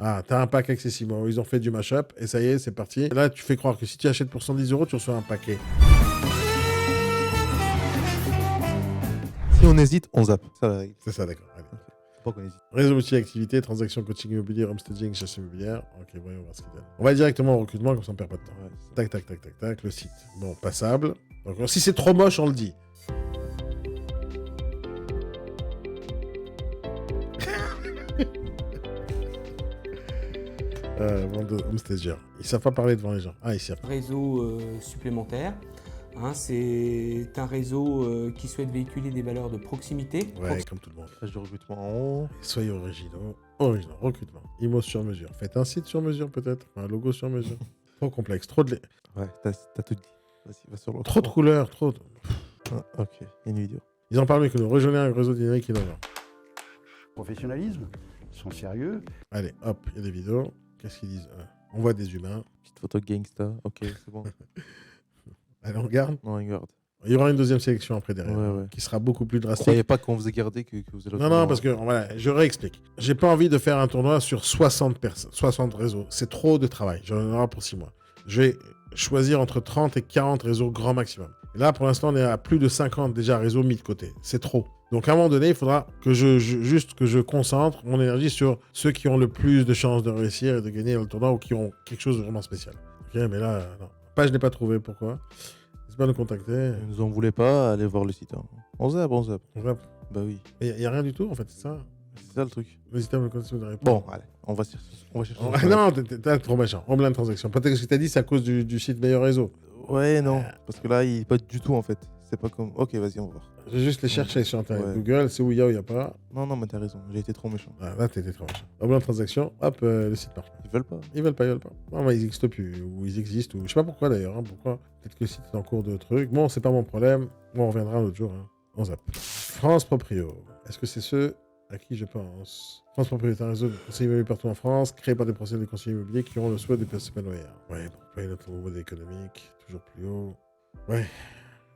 Ah, t'as un pack accessible. Ils ont fait du mashup et ça y est, c'est parti. Là, tu fais croire que si tu achètes pour 110 euros, tu reçois un paquet. Si on hésite, on zappe. Ça, la règle. C'est ça, d'accord. Allez. Faut pas qu'on hésite. Réseau multi-activité, transaction, coaching immobilier, homestaging, chasse immobilière. Ok, voyons voir ce qu'il donne. On va directement au recrutement, comme ça on perd pas de temps. Ouais, c'est ça. Tac, tac, tac, tac, tac. Le site. Bon, passable. Donc, si c'est trop moche, on le dit. Vente de homestager. Ils savent pas parler devant les gens. Ah, ils savent. Réseau supplémentaire. Hein, c'est un réseau qui souhaite véhiculer des valeurs de proximité. Ouais, comme tout le monde. Page de recrutement en haut. Soyez originaux. Originaux. Recrutement. Immo sur mesure. Faites un site sur mesure, peut-être. Un logo sur mesure. Trop complexe. Trop de... Ouais, t'as tout dit. Vas-y, va sur l'autre. Trop de couleurs. Trop de... Ah, ok, il y a une vidéo. Ils en parlent mieux que nous. Rejoignez un réseau dynamique innovant. Professionnalisme, ils sont sérieux. Allez, hop, il y a des vidéos. Qu'est-ce qu'ils disent On voit des humains. Petite photo gangsta. Ok, c'est bon. Allez, on regarde. Non, regarde. Il y aura une deuxième sélection après derrière, Ouais. qui sera beaucoup plus drastique. Croyez pas qu'on vous ait gardé que vous allez. Non, parce que, voilà, je réexplique. J'ai pas envie de faire un tournoi sur 60 personnes, 60 réseaux. C'est trop de travail. J'en aurai pour 6 mois. Je vais choisir entre 30 et 40 réseaux grand maximum. Et là, pour l'instant, on est à plus de 50 déjà réseaux mis de côté. C'est trop. Donc, à un moment donné, il faudra que je concentre mon énergie sur ceux qui ont le plus de chances de réussir et de gagner le tournoi ou qui ont quelque chose de vraiment spécial. Ok, mais là, non. Page, je n'ai pas trouvé. Pourquoi ? N'hésitez pas à nous contacter. Ils nous en voulaient pas, allez voir le site. Hein. On zappe. On va... Bah oui. Il n'y a rien du tout, en fait, c'est ça. C'est ça le truc. N'hésitez pas à me contacter si vous n'avez pas. Bon, allez, on va chercher. Ah non, t'es trop méchant. Homeland Transaction. Peut-être que ce que t'as dit, c'est à cause du site Meilleur Réseau. Ouais, non. Parce que là, il est pas du tout en fait. C'est pas comme. Ok, vas-y, on va voir. Je vais juste les chercher sur Internet. Ouais. Google, c'est où il y a ou il n'y a pas. Non, mais t'as raison. J'ai été trop méchant. Ah, là, t'étais trop méchant. Homeland Transaction, hop, le site marche. Ils veulent pas. Ils veulent pas. Non, mais ils n'existent plus. Ou ils existent. Ou... Je sais pas pourquoi d'ailleurs. Hein, pourquoi. Peut-être que le site est en cours de trucs. Bon, c'est pas mon problème. Bon, on reviendra un autre jour. Hein. On zappe. France Proprio. Est-ce que c'est ceux à qui je pense? France Proprio est un réseau de conseillers immobiliers partout en France, créé par des professionnels de conseillers immobiliers qui ont le souhait de s'épanouir. Ouais, pour payer notre modèle économique, toujours plus haut. Ouais.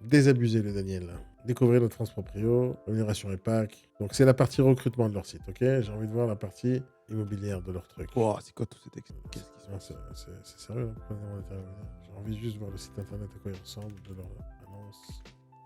Désabusez le Daniel. Découvrez notre France Proprio, rémunération EPAC. Donc c'est la partie recrutement de leur site, ok? J'ai envie de voir la partie immobilière de leur truc. Wow, c'est quoi tous ces textes? Qu'est-ce qu'ils Non, sont? c'est sérieux, là. J'ai envie juste de voir le site internet à quoi il ressemble, de leur annonce.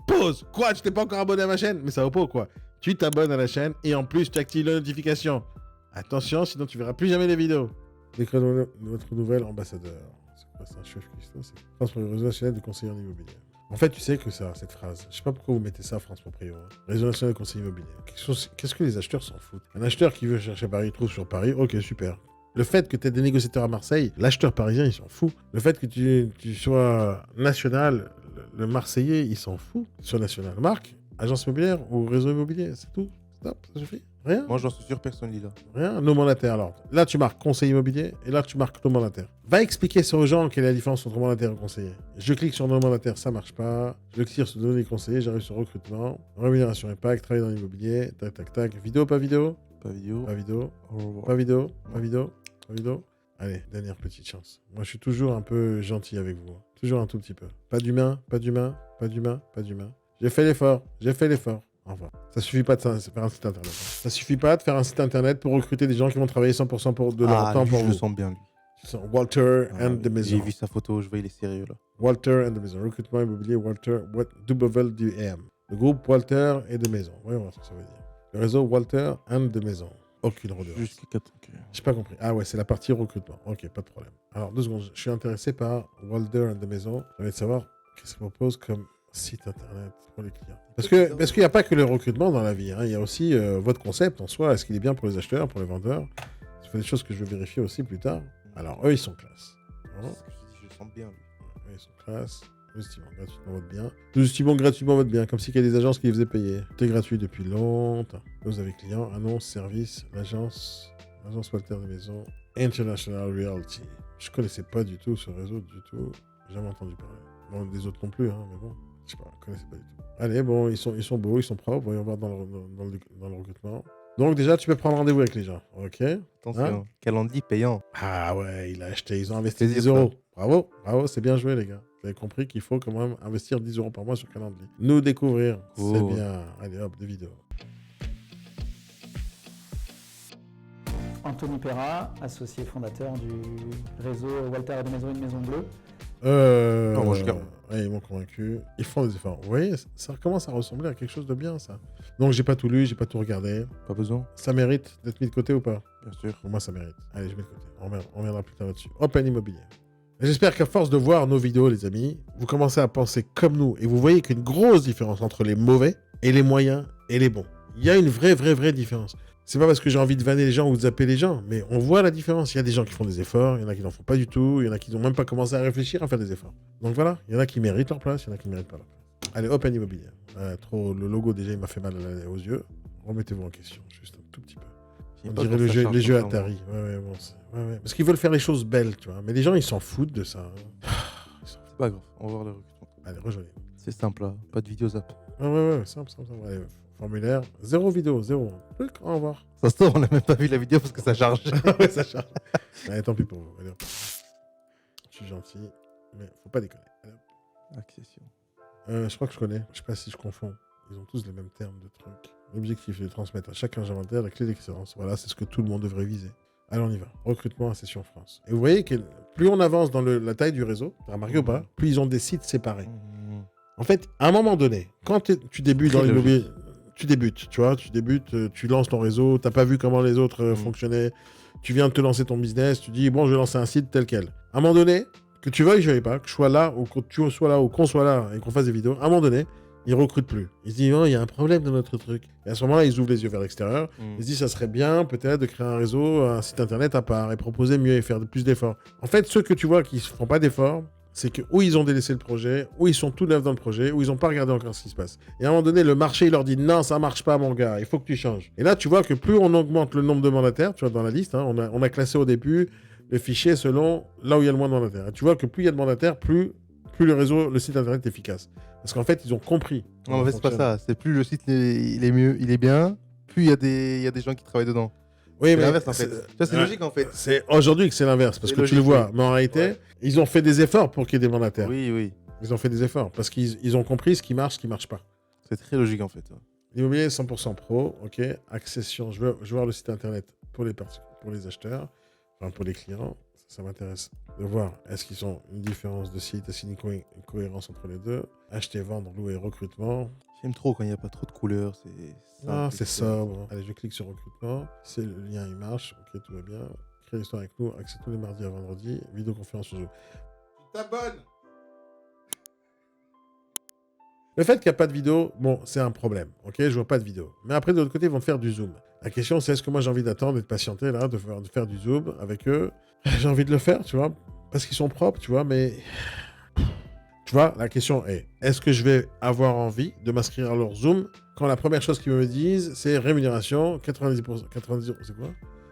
Pause! Quoi? Tu t'es pas encore abonné à ma chaîne? Mais ça va pas ou quoi? Tu t'abonnes à la chaîne et en plus tu actives la notification. Attention, sinon tu verras plus jamais les vidéos. Découvrez notre nouvel ambassadeur. C'est quoi, c'est un chef Christo? C'est France Proprio, réseau national de conseillers en immobilier. En fait, tu sais que ça, cette phrase, je sais pas pourquoi vous mettez ça, France Proprio, hein. Réseau national de conseillers immobiliers. Qu'est-ce que les acheteurs s'en foutent? Un acheteur qui veut chercher à Paris, il trouve sur Paris, ok, super. Le fait que tu aies des négociateurs à Marseille, l'acheteur parisien, il s'en fout. Le fait que tu sois national, le Marseillais, il s'en fout. Soit national. Marque, agence immobilière ou réseau immobilier, c'est tout. Stop, ça suffit. Rien. Moi, j'en suis sûr, personne lit là. Rien. Nos mandataires, alors. Là, tu marques conseiller immobilier et là, tu marques nos mandataires. Va expliquer ça aux gens quelle est la différence entre mandataire et conseiller. Je clique sur nos mandataires, ça marche pas. Je clique sur données conseillers, j'arrive sur recrutement, rémunération impact, travail dans l'immobilier, tac, tac, tac. Vidéo, pas vidéo? Pas vidéo. Pas vidéo. Au revoir. Pas vidéo. Pas vidéo. Pas vidéo. Allez, dernière petite chance. Moi, je suis toujours un peu gentil avec vous. Toujours un tout petit peu. Pas d'humain, pas d'humain, pas d'humain, pas d'humain. J'ai fait l'effort. Au revoir. Ça suffit pas de faire un site internet. Ça suffit pas de faire un site internet pour recruter des gens qui vont travailler 100% de leur temps lui, pour je vous. le sens bien, lui. Walter and the J'ai Maison. vu sa photo, je vois, il est sérieux là. Walter and the Maison. Recrutement immobilier Walter WDM. Le groupe Walter et de Maison. Voyons voir ce que ça veut dire. Le réseau Walter and the Maison. Aucune redevance. Jusqu'à 4. J'ai pas compris. Ah ouais, c'est la partie recrutement. Ok, pas de problème. Alors, 2 secondes. Je suis intéressé par Walter and the Maison. J'ai envie de savoir qu'est-ce qu'il propose comme site internet pour les clients. Parce qu'il n'y a pas que le recrutement dans la vie. Hein. Il y a aussi votre concept en soi. Est-ce qu'il est bien pour les acheteurs, pour les vendeurs? C'est des choses que je vais vérifier aussi plus tard. Alors, eux, ils sont classe. C'est ce que je te dis, je le sens bien, lui. Eux, ils sont classe. Nous estimons gratuitement votre bien. Nous estimons gratuitement votre bien, comme si il y a des agences qui les faisaient payer. Tout est gratuit depuis longtemps. Vous avez clients, annonce, service, l'agence Walter de Maison, International Realty. Je connaissais pas du tout ce réseau, du tout. Jamais entendu parler. Bon, des autres non plus, hein, mais bon. Je sais pas, je connaissais pas du tout. Allez, bon, ils sont beaux, ils sont propres. Voyons voir dans le recrutement. Donc déjà, tu peux prendre rendez-vous avec les gens, ok? Attention, Hein? Calendly payant. Ah ouais, il a acheté, ils ont investi Plaisir, 10 euros. Bravo, c'est bien joué les gars. Vous avez compris qu'il faut quand même investir 10 euros par mois sur Calendly. Nous découvrir, Oh. c'est bien. Allez hop, des vidéos. Anthony Perra, associé fondateur du réseau Walter et de Maison, une Maison Bleue. Non, moi, je garde. Ouais, ils m'ont convaincu. Ils font des efforts. Vous voyez, ça commence à ressembler à quelque chose de bien, ça. Donc, j'ai pas tout lu, j'ai pas tout regardé. Pas besoin, Ça mérite d'être mis de côté ou pas? bien sûr. Pour moi, ça mérite. Allez, je mets de côté. On reviendra plus tard là-dessus. Open Immobilier. Et j'espère qu'à force de voir nos vidéos, les amis, vous commencez à penser comme nous et vous voyez qu'une grosse différence entre les mauvais et les moyens et les bons. Il y a une vraie différence. C'est pas parce que j'ai envie de vanner les gens ou de zapper les gens, mais on voit la différence. Il y a des gens qui font des efforts, il y en a qui n'en font pas du tout, il y en a qui n'ont même pas commencé à réfléchir à faire des efforts. Donc voilà, il y en a qui méritent leur place, il y en a qui ne méritent pas leur place. Allez, Open Immobilier. Le logo déjà, il m'a fait mal aux yeux. Remettez-vous en question, juste un tout petit peu. J'ai On pas dirait trop ça les jeux charge, Atari. Ouais, bon, ouais. Parce qu'ils veulent faire les choses belles, tu vois. Mais les gens, ils s'en foutent de ça. C'est pas grave, on va voir le recrutement. Allez, rejoignez. C'est simple là, pas de vidéo zap. Ouais, simple. Allez, formulaire, 0 vidéo, 0. Truc, au revoir. Ça se trouve, on a même pas vu la vidéo parce que ça charge. Ouais, ça charge. Allez, tant pis pour vous. Allez, hop. Je suis gentil, mais faut pas déconner. Allez, hop. Accession. Je crois que je connais. Je sais pas si je confonds. Ils ont tous les mêmes termes de trucs. L'objectif est de transmettre à chaque inventaire la clé d'excellence. Voilà, c'est ce que tout le monde devrait viser. Allez, on y va. Recrutement à Session France. Et vous voyez que plus on avance dans la taille du réseau, t'as remarqué ou pas, plus ils ont des sites séparés. En fait, à un moment donné, quand tu débutes Très dans l'immobilier, tu débutes, tu lances ton réseau, t'as pas vu comment les autres fonctionnaient, tu viens de te lancer ton business, tu dis, bon, je vais lancer un site tel quel. À un moment donné, que tu veuilles, je veuille pas, que je sois là, ou que tu sois là, ou qu'on soit là, et qu'on fasse des vidéos, à un moment donné, ils recrutent plus. Ils se disent, oh, il y a un problème dans notre truc. Et à ce moment-là, ils ouvrent les yeux vers l'extérieur. Ils se disent, ça serait bien peut-être de créer un réseau, un site internet à part, et proposer mieux et faire plus d'efforts. En fait, ceux que tu vois qui ne font pas d'efforts, c'est que ou ils ont délaissé le projet, ou ils sont tout neufs dans le projet, ou ils n'ont pas regardé encore ce qui se passe. Et à un moment donné, le marché, il leur dit, non, ça marche pas, mon gars, il faut que tu changes. Et là, tu vois que plus on augmente le nombre de mandataires, tu vois, dans la liste, hein, on a classé au début le fichier selon là où il y a le moins de mandataires. Et tu vois que plus il y a de mandataires, plus le réseau, le site internet est efficace. Parce qu'en fait, ils ont compris. Non, en fait, c'est pas ça. C'est plus le site il est mieux, il est bien, plus il y a des gens qui travaillent dedans. Oui, C'est mais l'inverse en fait. Ça, c'est logique en fait. C'est aujourd'hui que c'est l'inverse, parce C'est que tu logique, le vois. oui. Mais en réalité, ils ont fait des efforts pour qu'il y ait des mandataires. Oui. Ils ont fait des efforts, parce qu'ils ont compris ce qui marche pas. C'est très logique en fait. L'immobilier 100% pro, ok. Accession, je veux voir le site internet pour les acheteurs, enfin pour les clients. Ça m'intéresse de voir est-ce qu'ils ont une différence de site, est-ce qu'il y a une cohérence entre les deux. Acheter, vendre, louer, recrutement. J'aime trop quand il n'y a pas trop de couleurs. Ah, c'est sobre. Allez, je clique sur recrutement. C'est le lien, il marche. Ok, tout va bien. Créer l'histoire avec nous. Accès tous les mardis à vendredi. Vidéoconférence sur Zoom. Tu t'abonnes. Le fait qu'il n'y a pas de vidéo, bon, c'est un problème. Ok, je vois pas de vidéo. Mais après, de l'autre côté, ils vont te faire du Zoom. La question, c'est est-ce que moi j'ai envie d'attendre et de patienter là, de faire du Zoom avec eux? J'ai envie de le faire, tu vois, parce qu'ils sont propres, tu vois, mais. Tu vois, la question est, est-ce que je vais avoir envie de m'inscrire à leur Zoom quand la première chose qu'ils me disent, c'est rémunération, 90%, 90 euros, c'est quoi?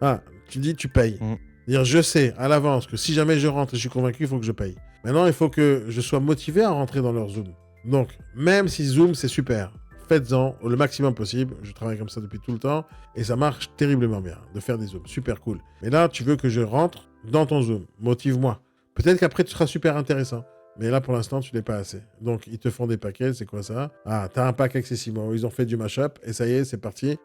Ah, tu dis, tu payes. Dire, je sais à l'avance que si jamais je rentre et je suis convaincu, il faut que je paye. Maintenant, il faut que je sois motivé à rentrer dans leur Zoom. Donc, même si Zoom, c'est super, faites-en le maximum possible. Je travaille comme ça depuis tout le temps et ça marche terriblement bien de faire des Zooms. Super cool. Mais là, tu veux que je rentre dans ton Zoom. Motive-moi. Peut-être qu'après, tu seras super intéressant. Mais là, pour l'instant, tu l'es pas assez. Donc, ils te font des paquets. C'est quoi ça? Ah, t'as un pack Accessimo. Ils ont fait du mashup et ça y est, c'est parti.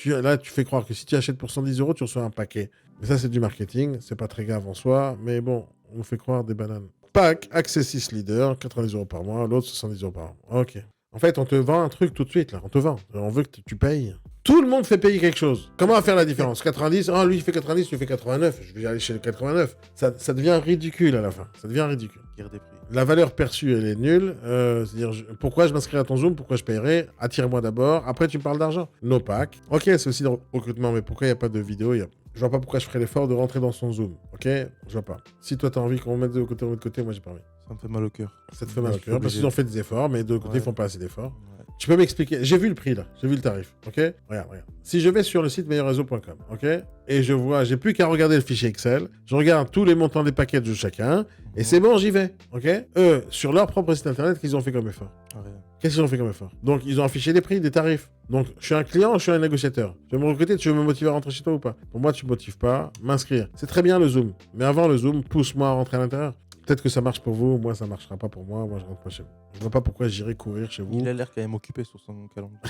Là, tu fais croire que si tu achètes pour 110 euros, tu reçois un paquet. Mais ça, c'est du marketing. C'est pas très grave en soi. Mais bon, on nous fait croire des bananes. Pack Accessis Leader, 90 euros par mois. L'autre, 70 euros par mois. Ok. En fait, on te vend un truc tout de suite, là. On te vend. On veut que tu payes. Tout le monde fait payer quelque chose. Comment faire la différence? 90, lui il fait 90, tu fais 89. Je vais aller chez le 89. Ça devient ridicule à la fin. Ça devient ridicule. Guerre des prix. La valeur perçue, elle est nulle. C'est-à-dire, pourquoi je m'inscrirai à ton Zoom? Pourquoi je paierai? Attire-moi d'abord. Après, tu me parles d'argent. No pack. Ok, c'est aussi le recrutement, mais pourquoi il n'y a pas de vidéo? Je vois pas pourquoi je ferais l'effort de rentrer dans son Zoom. Ok? Je vois pas. Si toi, tu as envie qu'on mette de côté, on met de côté, moi, j'ai pas envie. Ça me fait mal au cœur. Ça te fait mal au Je suis cœur parce obligé. qu'ils ont fait des efforts, mais de l'autre côté, ils font pas assez d'efforts. Ouais. Tu peux m'expliquer? J'ai vu le prix là, j'ai vu le tarif, ok? Regarde. Si je vais sur le site meilleurréseau.com, ok? Et je vois, j'ai plus qu'à regarder le fichier Excel, je regarde tous les montants des packages de chacun, et c'est bon, j'y vais, ok? Eux, sur leur propre site internet, qu'ils ont fait comme effort? Rien. Qu'est-ce qu'ils ont fait comme effort? Donc, ils ont affiché des prix, des tarifs. Donc, je suis un client, je suis un négociateur. Tu veux me recruter, tu veux me motiver à rentrer chez toi ou pas? Pour moi, tu me motives pas, m'inscrire. C'est très bien le Zoom, mais avant le Zoom, pousse-moi à rentrer à l'intérieur. Peut-être que ça marche pour vous, moi ça marchera pas pour moi, moi je rentre pas chez vous. Je vois pas pourquoi j'irai courir chez vous. Il a l'air quand même occupé sur son calendrier.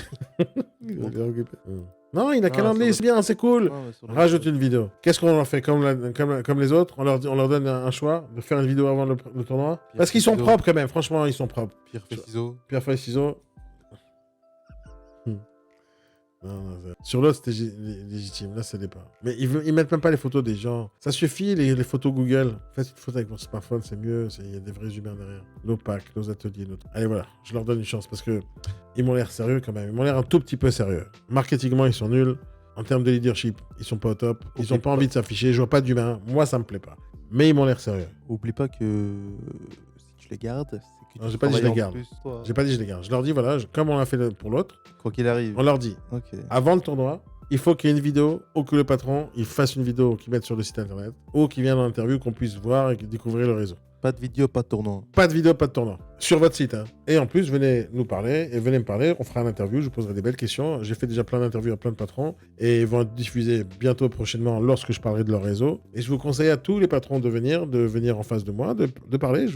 Il a l'air occupé. Non, il a Non, calendrier, sur c'est bien, c'est cool. Non, mais sur le- Rajoute une vidéo. Qu'est-ce qu'on leur fait comme les autres, on leur donne un choix de faire une vidéo avant le tournoi. Pierre Parce qu'ils sont ciseaux. propres quand même, franchement, ils sont propres. Pierre fait ciseaux. Pierre, feuille, ciseaux. Non, sur l'autre, c'était légitime. Là, ça l'est pas. Mais ils mettent même pas les photos des gens. Ça suffit, les photos Google. Faites une photo avec votre smartphone, c'est mieux. Il y a des vrais humains derrière. Nos packs, nos ateliers. Allez, voilà. Je leur donne une chance parce que ils m'ont l'air sérieux quand même. Ils m'ont l'air un tout petit peu sérieux. Marketingement, ils sont nuls. En termes de leadership, ils sont pas au top. Ils ont pas envie de s'afficher. Je vois pas d'humain. Moi, ça me plaît pas. Mais ils m'ont l'air sérieux. Oublie pas que si tu les gardes, c'est que Non, tu j'ai pas dit je les travailles en garde. plus, toi. J'ai pas dit je les garde. Je leur dis, voilà, comme on l'a fait pour l'autre, Quoi qu'il arrive. on leur dit, Ok. avant le tournoi, il faut qu'il y ait une vidéo ou que le patron il fasse une vidéo qu'il mette sur le site internet ou qu'il vienne en interview qu'on puisse voir et découvrir le réseau. Pas de vidéo, pas de tournoi. Pas de vidéo, pas de tournoi. Sur votre site. Hein. Et en plus, venez nous parler et venez me parler. On fera une interview. Je vous poserai des belles questions. J'ai fait déjà plein d'interviews à plein de patrons et ils vont être diffusés bientôt, prochainement, lorsque je parlerai de leur réseau. Et je vous conseille à tous les patrons de venir en face de moi, de parler.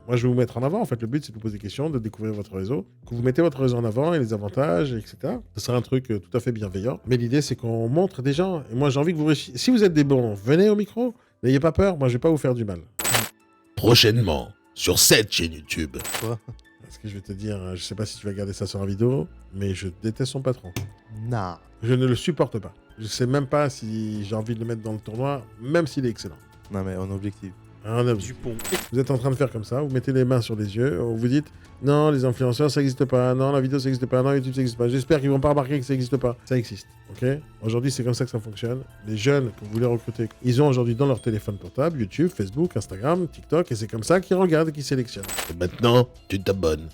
Moi, je vais vous mettre en avant. En fait, le but, c'est de vous poser des questions, de découvrir votre réseau. Que vous mettez votre réseau en avant et les avantages, etc. Ce sera un truc tout à fait bienveillant. Mais l'idée, c'est qu'on montre des gens. Et moi, j'ai envie que vous réussissiez. Si vous êtes des bons, venez au micro. N'ayez pas peur. Moi, je vais pas vous faire du mal. Prochainement, sur cette chaîne YouTube. Parce que je vais te dire, je sais pas si tu vas garder ça sur la vidéo, mais je déteste son patron. Nah. Je ne le supporte pas. Je sais même pas si j'ai envie de le mettre dans le tournoi, même s'il est excellent. Non, mais en objectif. Un avis. Dupont. Vous êtes en train de faire comme ça, vous mettez les mains sur les yeux, vous dites non, les influenceurs ça n'existe pas, non, la vidéo ça n'existe pas, non, YouTube ça n'existe pas. J'espère qu'ils vont pas remarquer que ça n'existe pas. Ça existe, ok? Aujourd'hui, c'est comme ça que ça fonctionne. Les jeunes que vous voulez recruter, ils ont aujourd'hui dans leur téléphone portable YouTube, Facebook, Instagram, TikTok, et c'est comme ça qu'ils regardent et qu'ils sélectionnent. Et maintenant, tu t'abonnes.